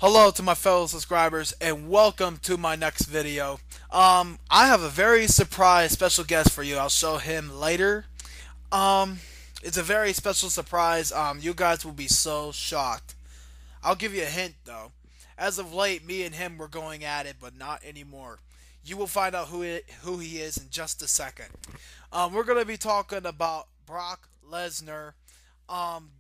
Hello to my fellow subscribers and welcome to my next video. I have a very surprise special guest for you. I'll show him later. Um, it's a very special surprise. You guys will be so shocked. I'll give you a hint though. As of late, me and him were going at it, but not anymore. You will find out who he is in just a second. We're gonna be talking about Brock Lesnar. Um,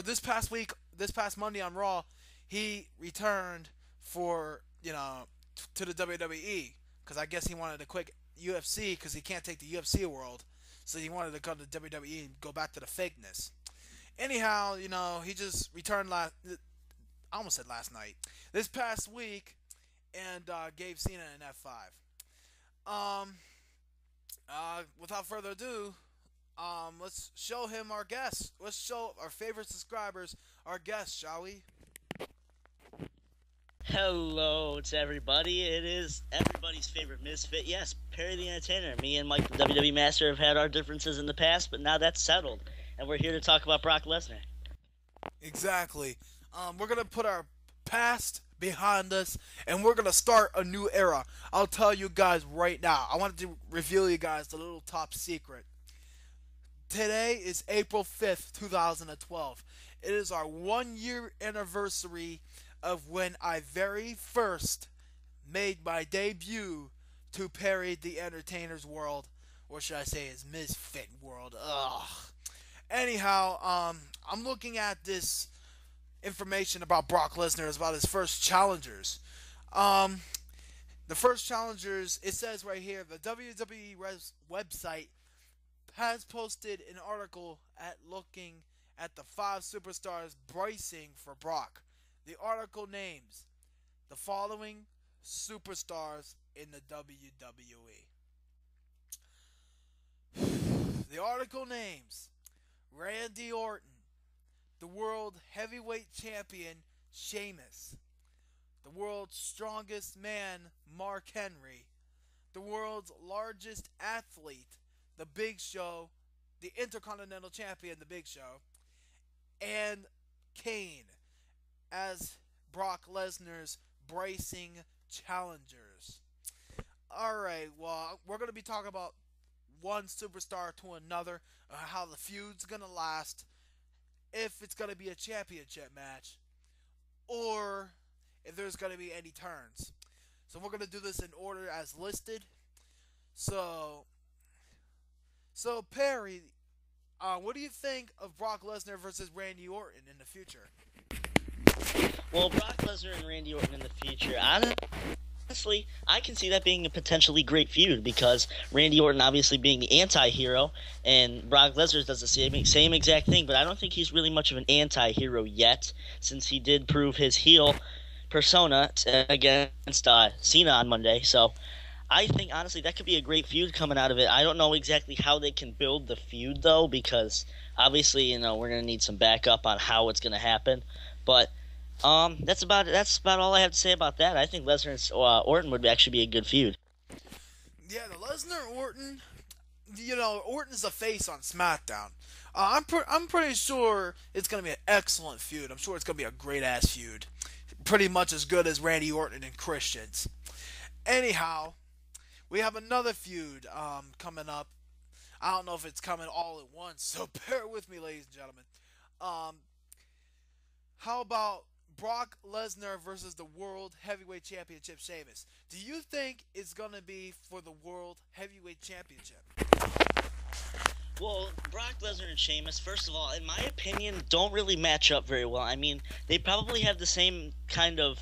this past week, this past Monday on Raw, he returned for to the WWE because I guess he wanted to quit UFC because he can't take the UFC world, so he wanted to go to WWE and go back to the fakeness. Anyhow, he just returned last. I almost said last night. This past week, and gave Cena an F5. Without further ado, let's show him our guest. Let's show our favorite subscribers our guest, shall we? Hello to everybody. It is everybody's favorite misfit. Yes, Perry the Entertainer. Me and Mike the WWE Master have had our differences in the past, but now that's settled. And we're here to talk about Brock Lesnar. Exactly. We're going to put our past behind us, and we're going to start a new era. I'll tell you guys right now. I wanted to reveal you guys the little top secret. Today is April 5th, 2012. It is our 1-year anniversary of when I very first made my debut to Perry the Entertainer's world, or should I say his misfit world. Ugh. Anyhow, I'm looking at this information about Brock Lesnar, about his first challengers. The first challengers, it says right here, the WWE website has posted an article looking at the 5 superstars bracing for Brock. The article names the following superstars in the WWE. The article names Randy Orton, the World Heavyweight Champion Sheamus, the World's Strongest Man Mark Henry, the World's Largest Athlete, the Big Show, the Intercontinental Champion, the Big Show, and Kane as Brock Lesnar's bracing challengers. Alright, well, we're going to be talking about one superstar to another, how the feud's going to last, if it's going to be a championship match, or if there's going to be any turns. So we're going to do this in order as listed. So Perry, what do you think of Brock Lesnar versus Randy Orton in the future? Well, Brock Lesnar and Randy Orton in the future, honestly, I can see that being a potentially great feud because Randy Orton obviously being the anti-hero, and Brock Lesnar does the same exact thing, but I don't think he's really much of an anti-hero yet, since he did prove his heel persona against Cena on Monday, so I think, honestly, that could be a great feud coming out of it. I don't know exactly how they can build the feud, though, because obviously, we're going to need some backup on how it's going to happen, but that's about it. That's about all I have to say about that. I think Lesnar and Orton would actually be a good feud. Yeah, the Lesnar Orton, Orton's the face on SmackDown. I'm pretty sure it's gonna be an excellent feud. I'm sure it's gonna be a great ass feud, pretty much as good as Randy Orton and Christians. Anyhow, we have another feud coming up. I don't know if it's coming all at once, so bear with me, ladies and gentlemen. How about Brock Lesnar versus the World Heavyweight Championship Sheamus? Do you think it's going to be for the World Heavyweight Championship? Well, Brock Lesnar and Sheamus, first of all, in my opinion, don't really match up very well. I mean, they probably have the same kind of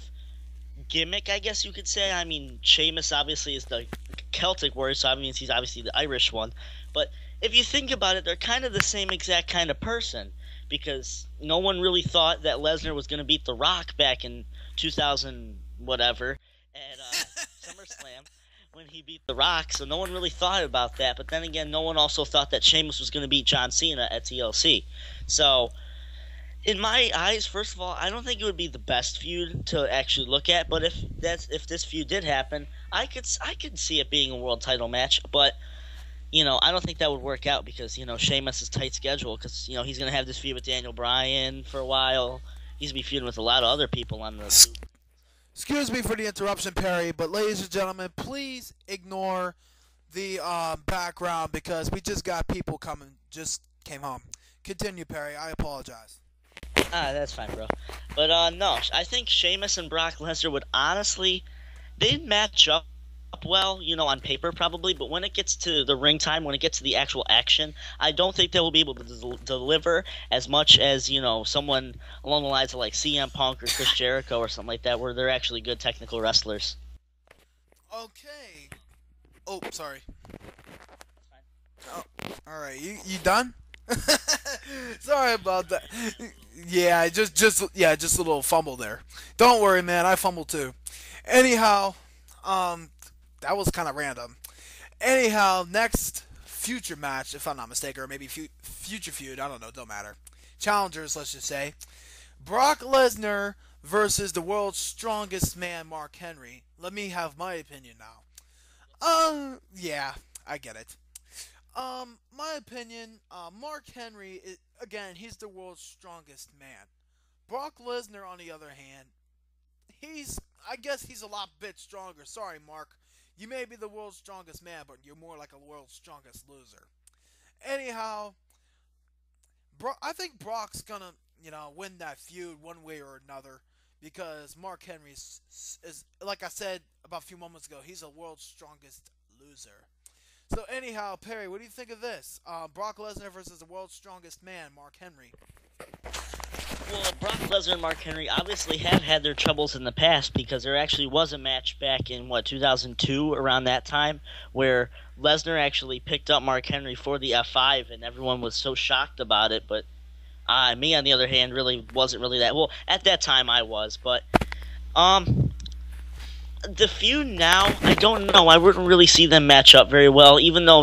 gimmick, I guess you could say. I mean, Sheamus obviously is the Celtic warrior, so that means he's obviously the Irish one. But if you think about it, they're kind of the same exact kind of person, because no one really thought that Lesnar was going to beat The Rock back in 2000 whatever at SummerSlam when he beat The Rock, so no one really thought about that. But then again, no one also thought that Sheamus was going to beat John Cena at TLC. So in my eyes, first of all, I don't think it would be the best feud to actually look at, but if this feud did happen, I could see it being a world title match, but I don't think that would work out because, Sheamus' tight schedule because, he's going to have this feud with Daniel Bryan for a while, He's be feuding with a lot of other people on the blue. Excuse me for the interruption, Perry, but ladies and gentlemen, please ignore the background because we just got people coming, just came home. Continue, Perry. I apologize. Ah, that's fine, bro. But no, I think Sheamus and Brock Lesnar would honestly they'd match up well, on paper probably, but when it gets to the ring time, when it gets to the actual action, I don't think they will be able to deliver as much as, someone along the lines of like CM Punk or Chris Jericho or something like that, where they're actually good technical wrestlers. Okay. Oh, sorry. Oh, all right. You done? Sorry about that. Yeah, just a little fumble there. Don't worry, man. I fumbled too. Anyhow, um, that was kind of random. Anyhow, next future match, if I'm not mistaken, or maybe future feud. I don't know. Don't matter. Challengers, let's just say. Brock Lesnar versus the world's strongest man, Mark Henry. Let me have my opinion now. Yeah, I get it. My opinion, Mark Henry, again, he's the world's strongest man. Brock Lesnar, on the other hand, I guess he's a lot bit stronger. Sorry, Mark. You may be the world's strongest man, but you're more like a world's strongest loser. Anyhow, I think Brock's gonna, win that feud one way or another because Mark Henry is, like I said about a few moments ago, he's a world's strongest loser. So anyhow, Perry, what do you think of this? Brock Lesnar versus the world's strongest man, Mark Henry. Well, Brock Lesnar and Mark Henry obviously have had their troubles in the past because there actually was a match back in 2002 around that time where Lesnar actually picked up Mark Henry for the F5 and everyone was so shocked about it. But me, on the other hand, really wasn't really that well at that time. I was, but the feud now, I don't know. I wouldn't really see them match up very well, even though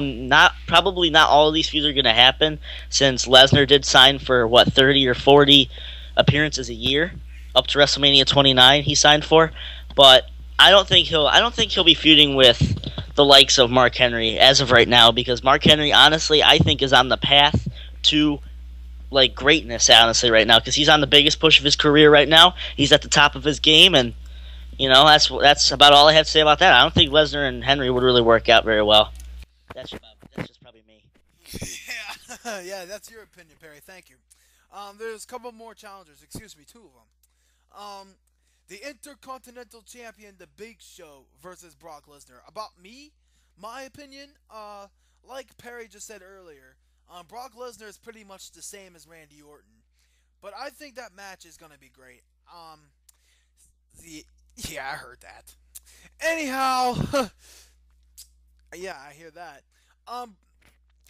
probably not all of these feuds are going to happen, since Lesnar did sign for 30 or 40 appearances a year, up to WrestleMania 29. He signed for, but I don't think he'll be feuding with the likes of Mark Henry as of right now, because Mark Henry, honestly, I think is on the path to like greatness. Honestly, right now, because he's on the biggest push of his career right now. He's at the top of his game, and that's about all I have to say about that. I don't think Lesnar and Henry would really work out very well. That's just probably me. Yeah, yeah, that's your opinion, Perry. Thank you. There's a couple more challengers. Excuse me, two of them. The Intercontinental Champion, The Big Show versus Brock Lesnar. About me, my opinion, like Perry just said earlier, Brock Lesnar is pretty much the same as Randy Orton, but I think that match is gonna be great. The Yeah, I heard that. Anyhow, yeah, I hear that. What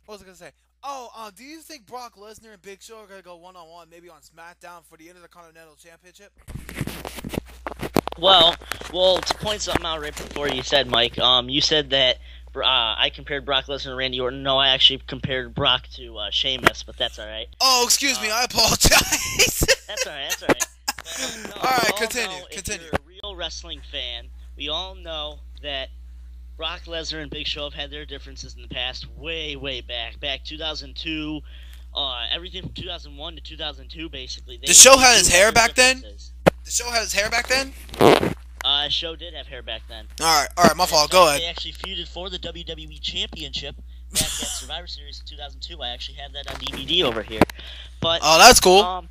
was I gonna say? Oh, do you think Brock Lesnar and Big Show are gonna go one on one, maybe on SmackDown for the Intercontinental Championship? Well, to point something out right before you said, Mike, you said that I compared Brock Lesnar to Randy Orton. No, I actually compared Brock to Sheamus, but that's all right. Oh, excuse me, I apologize. That's all right. That's all right. No, all right, continue. Continue. If you're a real wrestling fan, we all know that Brock Lesnar and Big Show have had their differences in the past, way back 2002, everything from 2001 to 2002, basically. The Show had his hair back then. The Show had his hair back then. Show did have hair back then. All right, my fault. Go ahead. They actually feuded for the WWE Championship back at Survivor Series in 2002. I actually have that on DVD over here. But oh, that's cool.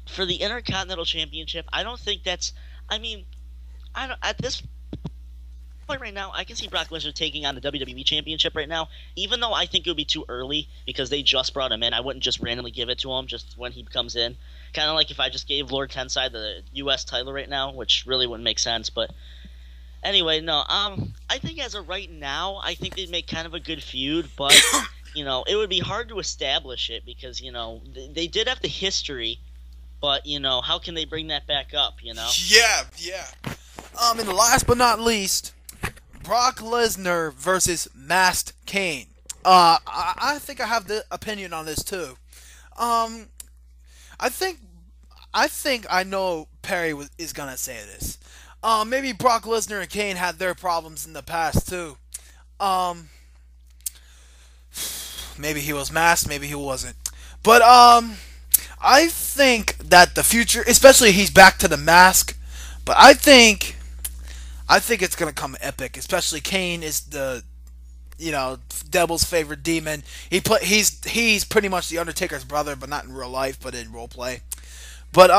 For the Intercontinental Championship, I don't think that's. I mean, I don't at this point right now. I can see Brock Lesnar taking on the WWE Championship right now, even though I think it would be too early because they just brought him in. I wouldn't just randomly give it to him just when he comes in. Kind of like if I just gave Lord Tensai the U.S. title right now, which really wouldn't make sense. But anyway, no. I think as of right now, I think they'd make kind of a good feud, but it would be hard to establish it because they did have the history. But, how can they bring that back up, Yeah. And last but not least, Brock Lesnar versus Masked Kane. I think I have the opinion on this too. I think I know Perry is gonna say this. Maybe Brock Lesnar and Kane had their problems in the past too. Maybe he was masked, maybe he wasn't. But I think that the future, especially he's back to the mask, but I think it's gonna come epic. Especially Kane is the Devil's favorite demon. He's pretty much the Undertaker's brother, but not in real life, but in role play. But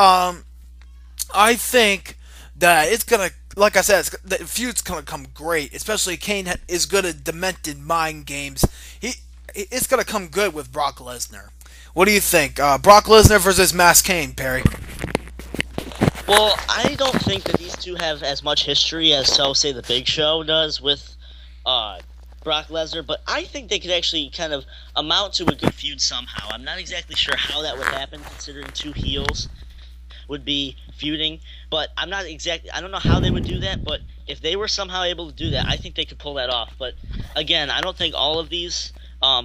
I think that it's gonna, like I said, the feud's gonna come great. Especially Kane is good at demented mind games. It's gonna come good with Brock Lesnar. What do you think? Brock Lesnar versus Mass Kane, Perry. Well, I don't think that these two have as much history as, so say, the Big Show does with uh, Brock Lesnar, but I think they could actually kind of amount to a good feud somehow. I'm not exactly sure how that would happen, considering two heels would be feuding, but I don't know how they would do that, but if they were somehow able to do that, I think they could pull that off. But again, I don't think all of these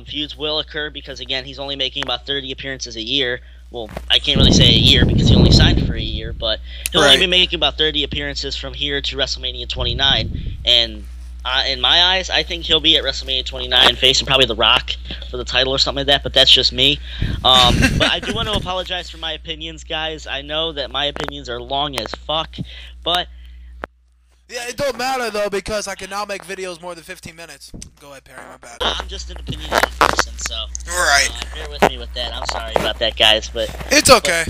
feuds will occur because, again, he's only making about 30 appearances a year. Well, I can't really say a year because he only signed for a year, but he'll only be making about 30 appearances from here to WrestleMania 29. And in my eyes, I think he'll be at WrestleMania 29 facing probably The Rock for the title or something like that, but that's just me. But I do want to apologize for my opinions, guys. I know that my opinions are long as fuck, but Yeah, it don't matter though because I can now make videos more than 15 minutes. Go ahead, Perry. My bad. I'm just an opinionated person, so Right. bear with me with that. I'm sorry about that, guys, but It's okay.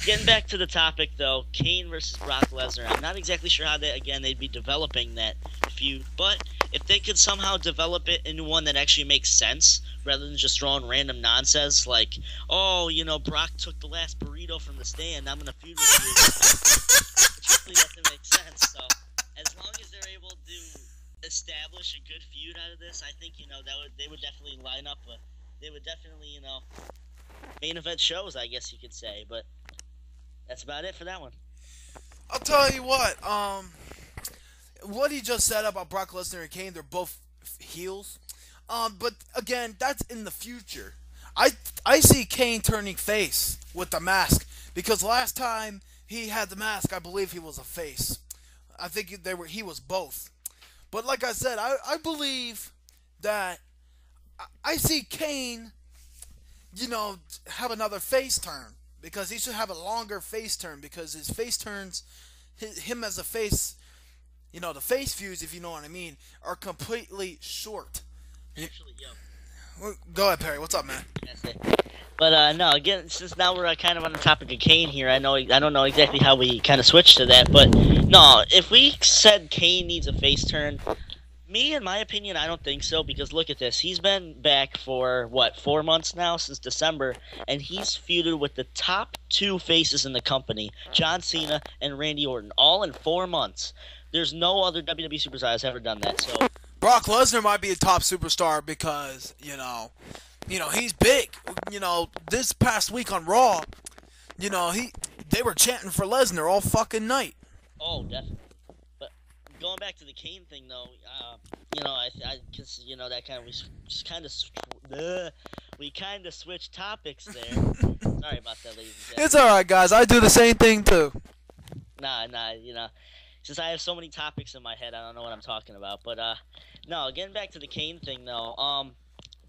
getting back to the topic, though, Kane versus Brock Lesnar. I'm not exactly sure how they'd be developing that feud, but if they could somehow develop it into one that actually makes sense, rather than just throwing random nonsense like, oh, Brock took the last burrito from the stand, I'm gonna feud with you. It really doesn't make sense. So, as long as they're able to establish a good feud out of this, I think they would definitely line up. They would definitely main event shows, I guess you could say, but. That's about it for that one. I'll tell you what he just said about Brock Lesnar and Kane, they're both heels. But again, that's in the future. I see Kane turning face with the mask because last time he had the mask, I believe he was a face. I think he was both. But like I said, I believe that I see Kane, have another face turn. Because he should have a longer face turn because his face turns, him as a face, the face feuds, if you know what I mean, are completely short. Actually, yo. Go ahead, Perry. What's up, man? That's it. But no, again, since now we're kind of on the topic of Kane here, I don't know exactly how we kind of switched to that, but no, if we said Kane needs a face turn, me, in my opinion, I don't think so, because look at this. He's been back for, 4 months now, since December, and he's feuded with the top two faces in the company, John Cena and Randy Orton, all in 4 months. There's no other WWE superstar that's ever done that, so... Brock Lesnar might be a top superstar because, he's big. This past week on Raw, they were chanting for Lesnar all fucking night. Oh, definitely. Going back to the Kane thing, though, that kind of we kind of switched topics there. Sorry about that, ladies and gentlemen. It's all right, guys. I do the same thing too. Nah, since I have so many topics in my head, I don't know what I'm talking about. But no, getting back to the Kane thing, though,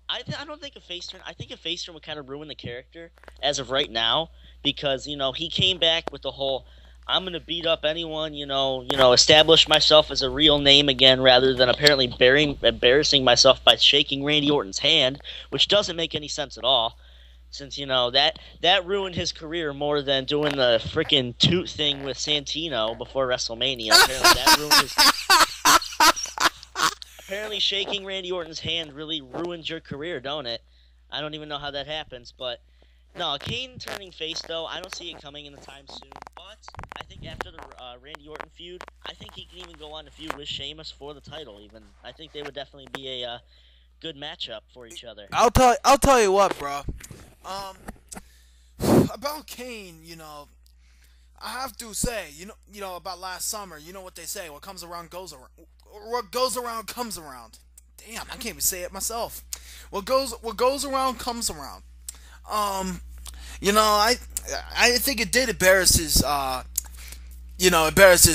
I don't think a face turn. I think a face turn would kind of ruin the character as of right now because he came back with the whole. I'm going to beat up anyone, establish myself as a real name again rather than apparently embarrassing myself by shaking Randy Orton's hand, which doesn't make any sense at all, since, that ruined his career more than doing the freaking toot thing with Santino before WrestleMania. Apparently shaking Randy Orton's hand really ruined your career, don't it? I don't even know how that happens, but... No, Kane turning face, though, I don't see it coming anytime soon. But I think after the Randy Orton feud, I think he can even go on to feud with Sheamus for the title. Even I think they would definitely be a good matchup for each other. I'll tell you what, bro. About Kane, I have to say, about last summer. You know what they say? What comes around goes around. What goes around comes around. Damn, I can't even say it myself. What goes around comes around. I think it did embarrass his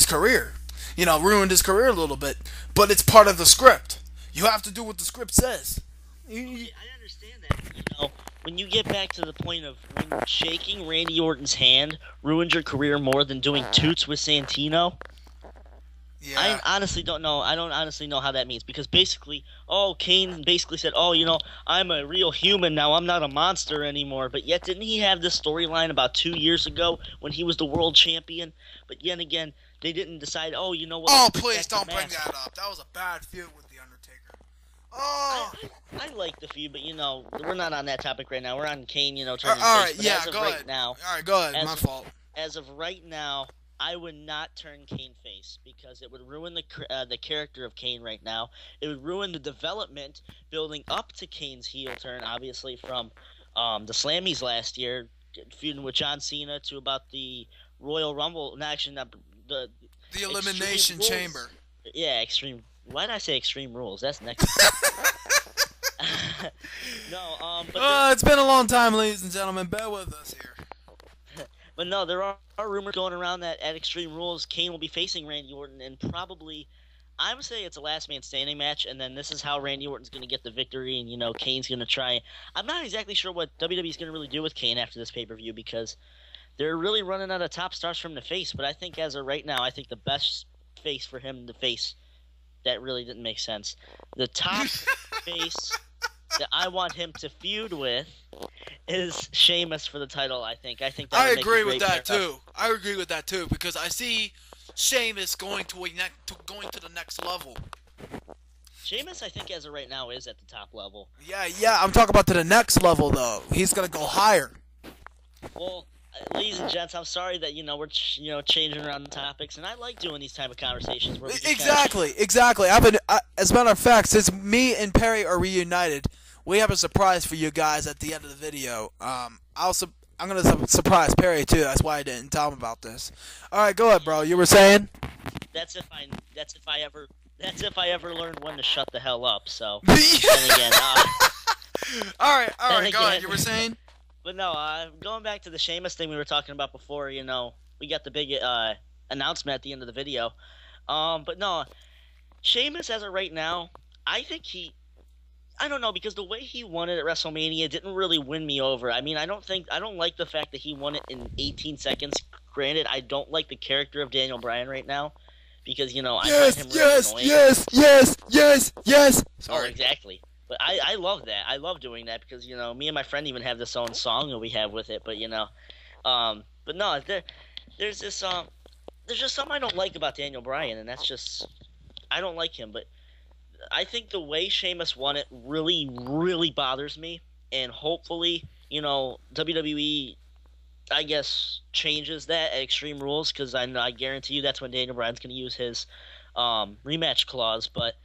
career. Ruined his career a little bit. But it's part of the script. You have to do what the script says. I understand that. when you get back to the point of when shaking Randy Orton's hand ruined your career more than doing toots with Santino, I Yeah. honestly don't know. I don't honestly know how that means because basically, Kane basically said, I'm a real human now. I'm not a monster anymore. But yet, didn't he have this storyline about 2 years ago when he was the world champion? But yet again, they didn't decide. Oh, you know what? Oh, Let's bring please back the don't bring mask. that up. That was a bad feud with the Undertaker. I, Oh. I I like the feud, but we're not on that topic right now. We're on Kane, All turning right. face. But Yeah. as of Go right ahead. now, All right. Go ahead. as My of fault. as of right now, I would not turn Kane face because it would ruin the character of Kane right now. It would ruin the development building up to Kane's heel turn, obviously from the Slammies last year, feuding with John Cena to about the Royal Rumble. No, actually, not the The Extreme Elimination Rules. Chamber. Yeah, Extreme. Why did I say Extreme Rules? That's next. No, but It's been a long time, ladies and gentlemen. Bear with us here. But no, there are rumors going around that at Extreme Rules, Kane will be facing Randy Orton, and probably, I would say it's a last man standing match, and then this is how Randy Orton's going to get the victory, and Kane's going to try. I'm not exactly sure what WWE's going to really do with Kane after this pay-per-view because they're really running out of top stars from the face. But I think as of right now, I think the best face for him to face, that really didn't make sense. The top face that I want him to feud with is Sheamus for the title. I think that I would make a agree with great that pair-up. too. I agree with that too because I see Sheamus going to the next level. Sheamus, I think as of right now, is at the top level. Yeah. I'm talking about to the next level though. He's gonna go higher. Well, ladies and gents, I'm sorry that we're changing around the topics, and I like doing these type of conversations where we just Exactly. As a matter of fact, since me and Perry are reunited, we have a surprise for you guys at the end of the video. I'm gonna surprise Perry too. That's why I didn't tell him about this. All right, go ahead, bro. You were saying? That's if I ever learned when to shut the hell up. So All then again, right. then Go ahead. again- You were saying? but no, going back to the Sheamus thing we were talking about before. We got the big announcement at the end of the video. But no, Sheamus as of right now, I think I don't know because the way he won it at WrestleMania didn't really win me over. I mean, I don't like the fact that he won it in 18 seconds. Granted, I don't like the character of Daniel Bryan right now because I find him really annoying. Yes. Oh, Sorry. exactly. But I love that. I love doing that because me and my friend even have this own song that we have with it. But but no, there's this there's just something I don't like about Daniel Bryan, and that's just I don't like him. But I think the way Sheamus won it really, really bothers me, and hopefully, WWE, I guess, changes that at Extreme Rules because I guarantee you that's when Daniel Bryan's going to use his rematch clause. But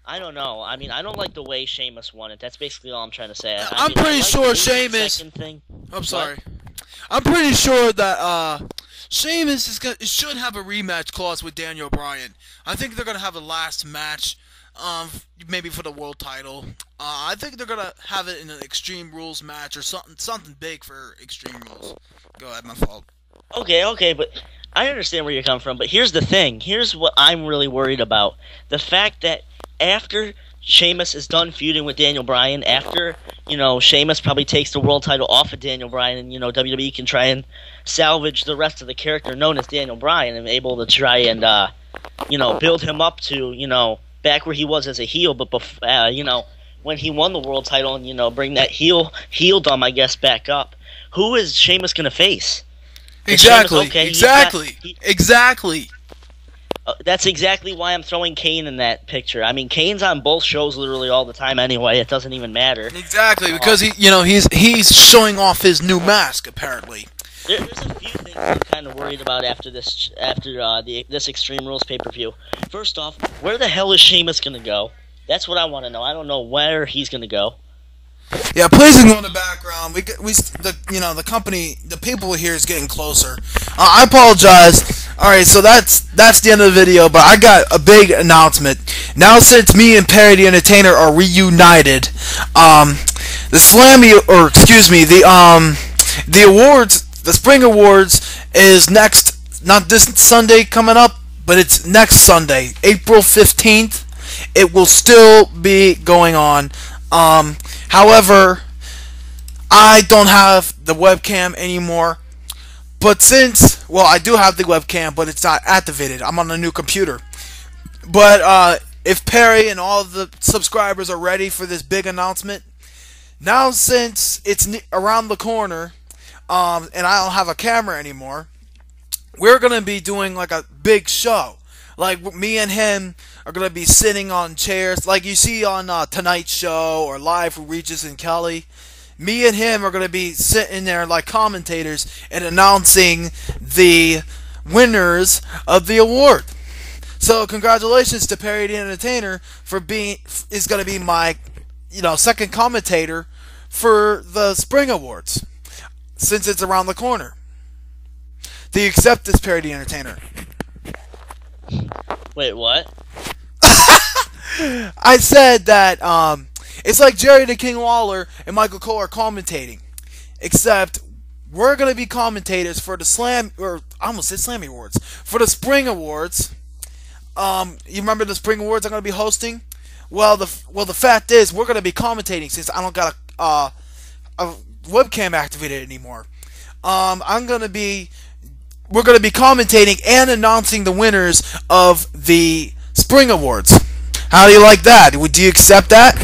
I don't know. I mean, I don't like the way Sheamus won it. That's basically all I'm trying to say. I'm pretty sure the Sheamus. 8 second thing. I'm sorry. I'm pretty sure that Sheamus should have a rematch clause with Daniel Bryan. I think they're gonna have a last match, maybe for the world title. I think they're gonna have it in an Extreme Rules match or something big for Extreme Rules. Go ahead, my fault. Okay, but I understand where you're coming from. But here's the thing. Here's what I'm really worried about: the fact that after Sheamus is done feuding with Daniel Bryan, after Sheamus probably takes the world title off of Daniel Bryan, and WWE can try and salvage the rest of the character known as Daniel Bryan, and able to try and build him up to back where he was as a heel, but when he won the world title, and bring that heeldom, I guess, back up. Who is Sheamus gonna face? Exactly. Sheamus, Exactly. That's exactly why I'm throwing Kane in that picture. I mean, Kane's on both shows literally all the time anyway. It doesn't even matter. Exactly, because he's showing off his new mask apparently. There's a few things I'm kind of worried about after this Extreme Rules pay-per-view. First off, where the hell is Sheamus gonna go? That's what I want to know. I don't know where he's gonna go. Yeah, please ignore the background. The company, the people here is getting closer. I apologize. All right, so that's the end of the video. But I got a big announcement now. Since me and Perry the Entertainer are reunited, the awards, the Spring Awards is next. Not this Sunday coming up, but it's next Sunday, April 15th. It will still be going on. However, I don't have the webcam anymore. But since, well, I do have the webcam, but it's not activated. I'm on a new computer. But if Perry and all the subscribers are ready for this big announcement, now since it's around the corner, and I don't have a camera anymore, we're gonna be doing like a big show. Like me and him are gonna be sitting on chairs, like you see on Tonight Show or Live with Regis and Kelly. Me and him are gonna be sitting there like commentators and announcing the winners of the award. So congratulations to Perry the Entertainer for being is gonna be my second commentator for the Spring Awards since it's around the corner. Do you accept this, Perry the Entertainer? Wait, what? I said that it's like Jerry the King Lawler and Michael Cole are commentating, except we're gonna be commentators for the I almost said Slammy Awards, for the Spring Awards. You remember the Spring Awards I'm gonna be hosting? Well, the fact is we're gonna be commentating since I don't got a webcam activated anymore. We're gonna be commentating and announcing the winners of the Spring Awards. How do you like that? Do you accept that?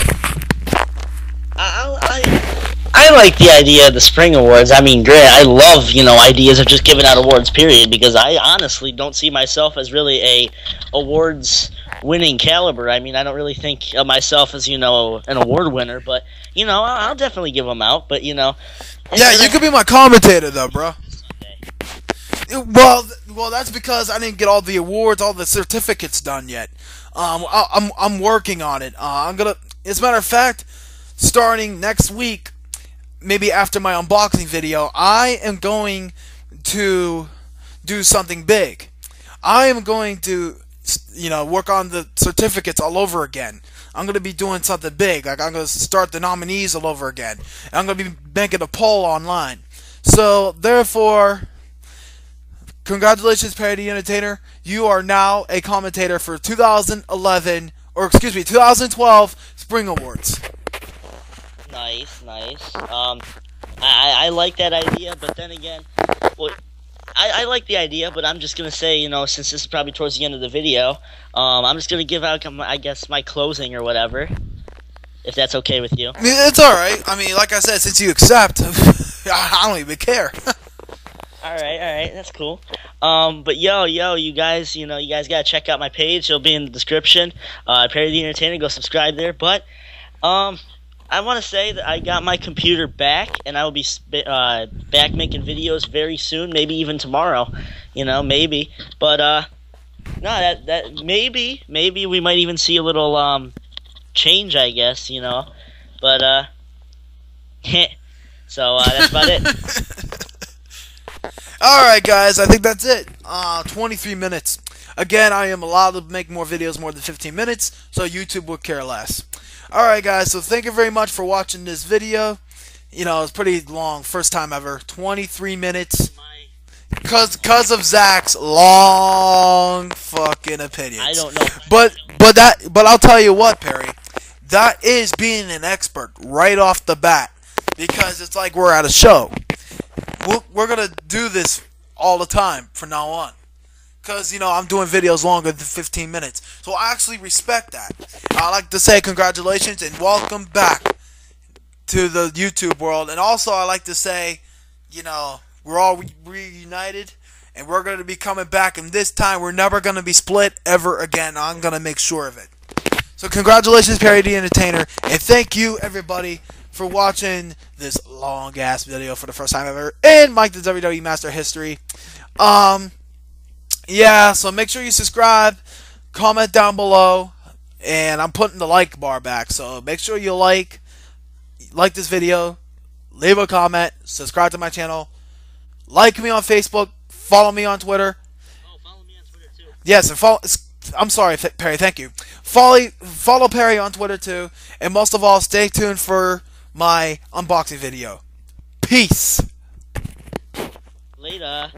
I like the idea of the Spring Awards. I mean, great. I love, ideas of just giving out awards, period, because I honestly don't see myself as really a awards winning caliber. I mean, I don't really think of myself as, an award winner, but, I'll definitely give them out, but, Yeah, you could be my commentator, though, bro. Well, that's because I didn't get all the awards, all the certificates done yet. I'm working on it. As a matter of fact, starting next week, maybe after my unboxing video, I am going to do something big. I am going to, work on the certificates all over again. I'm going to be doing something big. Like, I'm going to start the nominees all over again. And I'm going to be making a poll online. So, therefore, congratulations, Perry the Entertainer. You are now a commentator for 2012 Spring Awards. Nice. I like that idea, but then again, I like the idea, but I'm just gonna say, since this is probably towards the end of the video, I'm just gonna give out, I guess, my closing or whatever, if that's okay with you. It's all right. I mean, like I said, since you accept, I don't even care. All right, that's cool. But you guys, you guys gotta check out my page. It'll be in the description. Perry the Entertainer, go subscribe there. But, I want to say that I got my computer back, and I will be back making videos very soon, maybe even tomorrow, maybe. But no, that maybe we might even see a little change, I guess, But so that's about it. Alright, guys, I think that's it. 23 minutes. Again, I am allowed to make more videos more than 15 minutes, so YouTube will care less. Alright, guys, so thank you very much for watching this video. It's pretty long, first time ever. 23 minutes. Cause of Zach's long fucking opinions. I don't know. But I'll tell you what, Perry. That is being an expert right off the bat. Because it's like we're at a show. We're going to do this all the time from now on. Because, I'm doing videos longer than 15 minutes. So I actually respect that. I'd like to say congratulations and welcome back to the YouTube world. And also I'd like to say, we're all reunited. And we're going to be coming back. And this time we're never going to be split ever again. I'm going to make sure of it. So congratulations, Perry the Entertainer. And thank you, everybody, for watching this long-ass video for the first time ever in Mike the WWE Master history. Yeah, so make sure you subscribe, comment down below, and I'm putting the like bar back, so make sure you like this video, leave a comment, subscribe to my channel, like me on Facebook, follow me on Twitter. Oh, follow me on Twitter too. Yes, and I'm sorry, Perry, thank you. Follow Perry on Twitter too, and most of all, stay tuned for my unboxing video. Peace. Later.